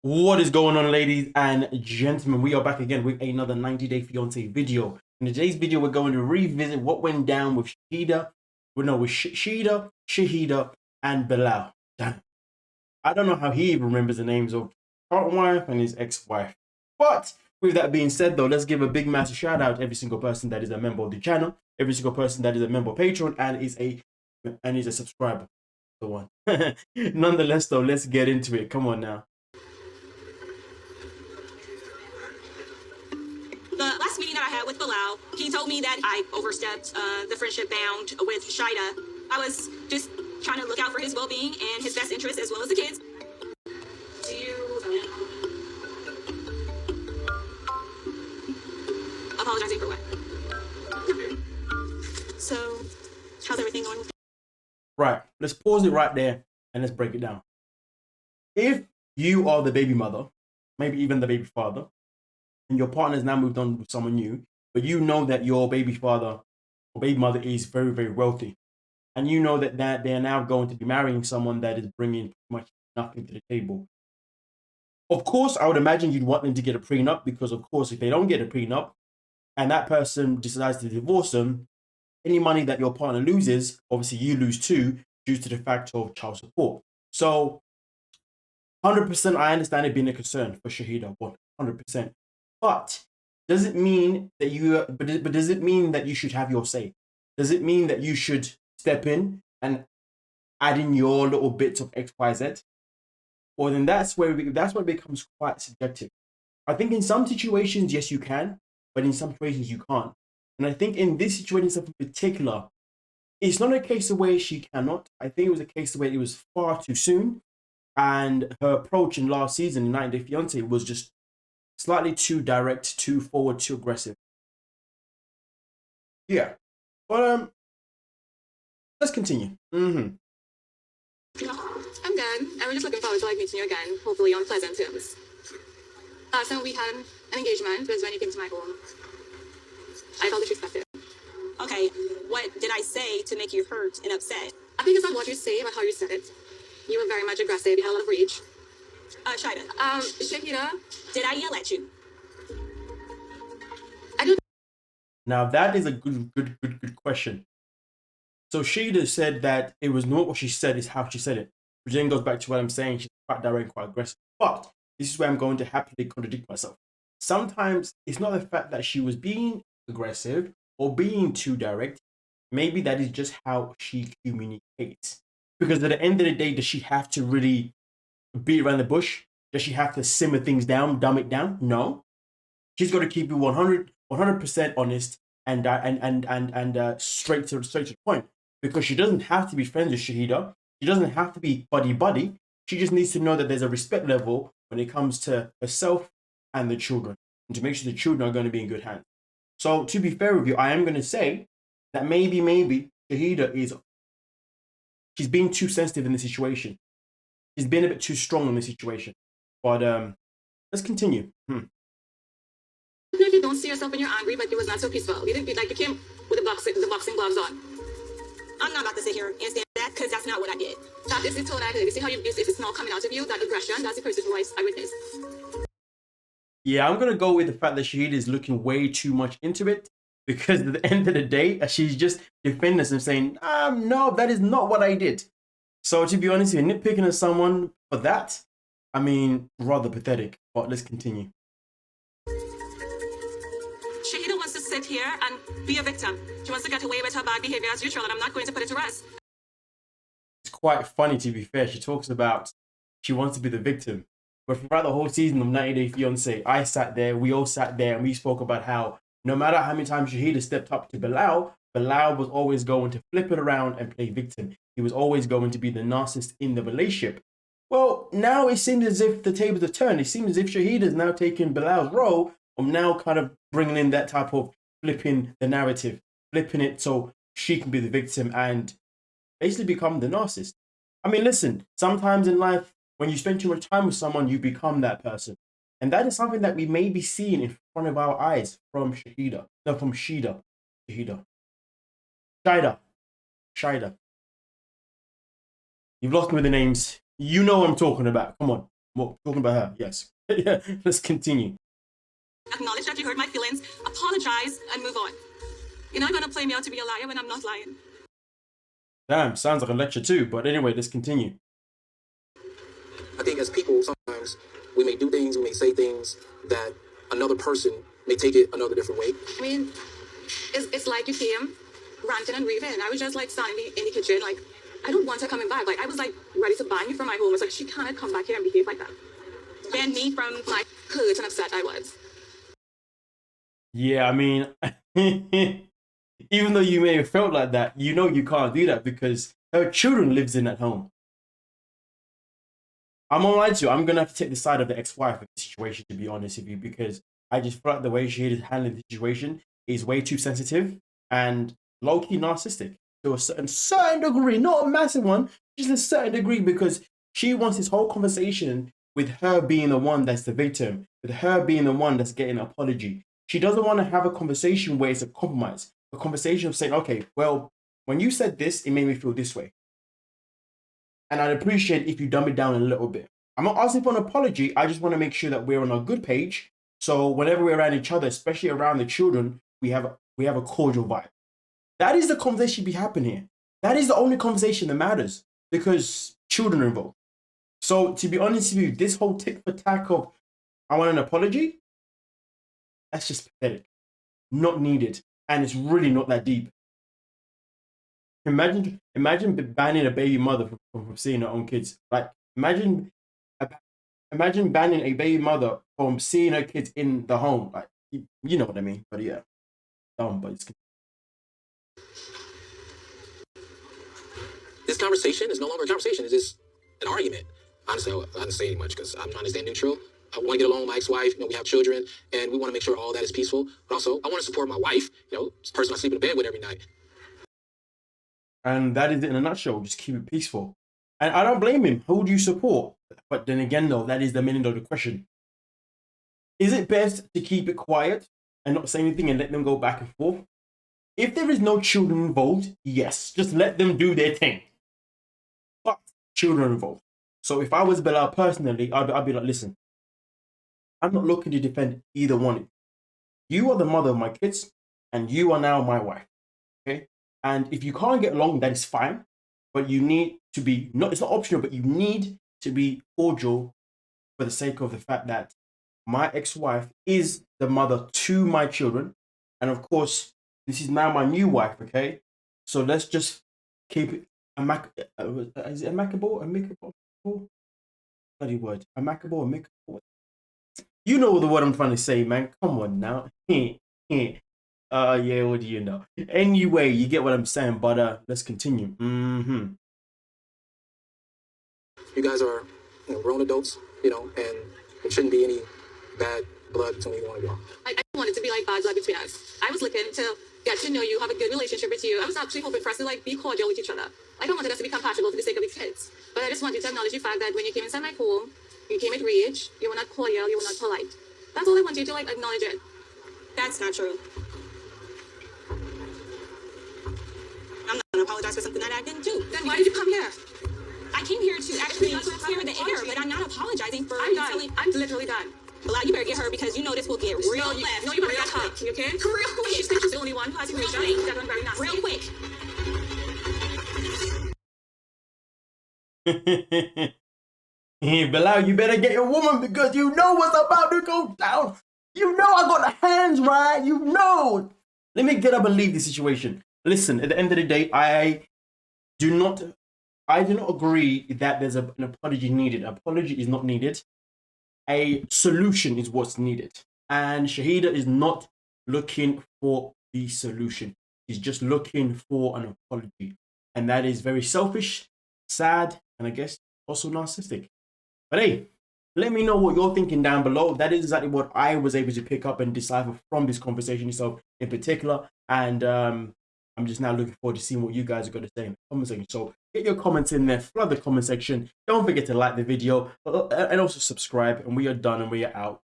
What is going on, ladies and gentlemen? We are back again with another 90-day fiance video. In today's video, we're going to revisit what went down with Shaeeda, Shaeeda, Shahidah, and Bilal. Damn it. I don't know how he even remembers the names of current wife and his ex-wife. But with that being said, though, let's give a big massive shout out to every single person that is a member of the channel, every single person that is a member of Patreon and is a subscriber. The one. Nonetheless, though, let's get into it. Come on now. The last meeting that I had with Bilal, he told me that I overstepped the friendship bound with Shaeeda. I was just trying to look out for his well-being and his best interest as well as the kids. Do you apologizing for what? So, how's everything going? Right, let's pause it right there and let's break it down. If you are the baby mother, maybe even the baby father, and your partner's now moved on with someone new, but you know that your baby father or baby mother is very, very wealthy, and you know that they're now going to be marrying someone that is bringing pretty much nothing to the table. Of course, I would imagine you'd want them to get a prenup because, of course, if they don't get a prenup and that person decides to divorce them, any money that your partner loses, obviously you lose too, due to the fact of child support. So 100% I understand it being a concern for Shahidah, 100%. But does it mean that does it mean that you should have your say? Does it mean that you should step in and add in your little bits of X, Y, Z? Or then that's where it becomes quite subjective. I think in some situations, yes, you can, but in some situations you can't. And I think in this situation in particular, it's not a case of where she cannot. I think it was a case of where it was far too soon. And her approach in last season, 90 Day Fiancé, was just slightly too direct, too forward, too aggressive. Yeah. But let's continue. I'm good. And we're just looking forward to meeting you again, hopefully on pleasant terms. Last time we had an engagement was when you came to my home. I felt disrespected. Okay, what did I say to make you hurt and upset? I think it's not what you say, but how you said it. You were very much aggressive. You had a lot of rage. Shaeeda. Shahidah. Did I yell at you? I don't. Now that is a good question. So Shaeeda said that it was not what she said, it's how she said it. Which then goes back to what I'm saying, she's quite direct, quite aggressive. But this is where I'm going to happily contradict myself. Sometimes it's not the fact that she was being aggressive or being too direct. Maybe that is just how she communicates. Because at the end of the day, does she have to really beat around the bush? Does she have to simmer things down, dumb it down? No. She's got to keep you 100% honest and straight to the point. Because she doesn't have to be friends with Shahidah. She doesn't have to be buddy-buddy. She just needs to know that there's a respect level when it comes to herself and the children. And to make sure the children are going to be in good hands. So to be fair with you, I am going to say that maybe Shahidah she's being too sensitive in this situation. She's been a bit too strong in this situation. But let's continue. If you don't see yourself when you're angry, but it was not so peaceful. You didn't like you came with the boxing gloves on. I'm not about to sit here and stand that because that's not what I did. That is the tone I did. You see how if it's not coming out of you, that aggression, that's the person's voice I witnessed. Yeah, I'm gonna go with the fact that Shahidah is looking way too much into it, because at the end of the day, she's just defending us and saying, no, that is not what I did. So to be honest, you're nitpicking at someone for that, I mean, rather pathetic. But let's continue. Shahidah wants to sit here and be a victim. She wants to get away with her bad behavior as usual, and I'm not going to put it to rest. It's quite funny, to be fair. She talks about she wants to be the victim. But throughout the whole season of 90 Day Fiancé, we all sat there and we spoke about how no matter how many times Shahidah stepped up to Bilal, Bilal was always going to flip it around and play victim. He was always going to be the narcissist in the relationship. Well, now it seems as if the tables have turned. It seems as if Shahidah is now taking Bilal's role of now kind of bringing in that type of flipping the narrative, flipping it so she can be the victim and basically become the narcissist. I mean, listen, sometimes in life, when you spend too much time with someone, you become that person. And that is something that we may be seeing in front of our eyes from Shahidah. No, from Shaeeda. Shaeeda. You've lost me with the names. You know what I'm talking about. Come on. Well, talking about her, yes. Yeah, let's continue. Acknowledge that you hurt my feelings, apologize, and move on. You're not going to play me out to be a liar when I'm not lying. Damn, sounds like a lecture too. But anyway, let's continue. I think as people, sometimes we may do things, we may say things that another person may take it another different way. I mean, it's like you came ranting and raving. I was just like standing in the kitchen, like, I don't want her coming back. Like, I was like ready to ban you from my home. I was like, she cannot come back here and behave like that. Ban me from my hurt and upset I was. Yeah, I mean, even though you may have felt like that, you know you can't do that because her children lives in that home. I'm gonna lie to you, I'm gonna have to take the side of the ex-wife of the situation, to be honest with you, because I just feel like the way she is handling the situation is way too sensitive and low-key narcissistic to a certain degree, not a massive one, just a certain degree, because she wants this whole conversation with her being the one that's the victim, with her being the one that's getting an apology. She doesn't want to have a conversation where it's a compromise, a conversation of saying, okay, well, when you said this, it made me feel this way. And I'd appreciate if you dumb it down a little bit. I'm not asking for an apology. I just want to make sure that we're on a good page. So whenever we're around each other, especially around the children, we have a cordial vibe. That is the conversation be happening here. That is the only conversation that matters because children are involved. So to be honest with you, this whole tick for tack of I want an apology, that's just pathetic. Not needed. And it's really not that deep. Imagine banning a baby mother from seeing her own kids. Like imagine banning a baby mother from seeing her kids in the home. Like you know what I mean. But yeah, dumb. But it's This conversation is no longer a conversation. It's just an argument. Honestly, I don't say much because I'm trying to stay neutral. I want to get along with my ex-wife. You know, we have children, and we want to make sure all that is peaceful. But also, I want to support my wife. You know, this person I sleep in bed with every night. And that is it in a nutshell. Just keep it peaceful. And I don't blame him. Who do you support? But then again, though, that is the $1 million question. Is it best to keep it quiet and not say anything and let them go back and forth? If there is no children involved, yes, just let them do their thing. But children are involved. So if I was Bilal personally, I'd be like, listen, I'm not looking to defend either one. You are the mother of my kids, and you are now my wife. Okay? And if you can't get along, that is fine. But you need to be, it's not optional, but you need to be cordial for the sake of the fact that my ex-wife is the mother to my children. And of course, this is now my new wife, okay? So let's just keep it is it amicable? Amicable? Bloody word. Amicable, amicable. You know the word I'm trying to say, man. Come on now. Yeah, what do you know? Anyway, you get what I'm saying, but let's continue. Mm-hmm. You guys are grown adults, you know, and there shouldn't be any bad blood between either one of y'all. I wanted to be like bad blood between us. I was looking to get to know you, have a good relationship with you. I was actually hoping for us to like be cordial with each other. I don't want us to be compatible for the sake of the kids. But I just wanted to acknowledge the fact that when you came inside my home, you came with rage, you were not cordial, you were not polite. That's all I want you to like acknowledge it. That's not true. I'm not gonna apologize for something that I didn't do. Then why did you come here? I came here to actually clear the air, but I'm not apologizing for I'm literally done. Well, you better get her because you know this will get real left. No, you better get her. You okay? Real quick. She thinks she's the only one. Real quick. That one very nasty. Real quick. Bilal, you better get your woman because you know what's about to go down. You know I got the hands right. You know. Let me get up and leave the situation. Listen, at the end of the day, I do not agree that there's an apology needed. An apology is not needed. A solution is what's needed. And Shahidah is not looking for the solution. She's just looking for an apology. And that is very selfish, sad, and I guess also narcissistic. But hey, let me know what you're thinking down below. That is exactly what I was able to pick up and decipher from this conversation itself in particular. And I'm just now looking forward to seeing what you guys are going to say in the comment section. So get your comments in there, flood the comment section. Don't forget to like the video and also subscribe. And we are done and we are out.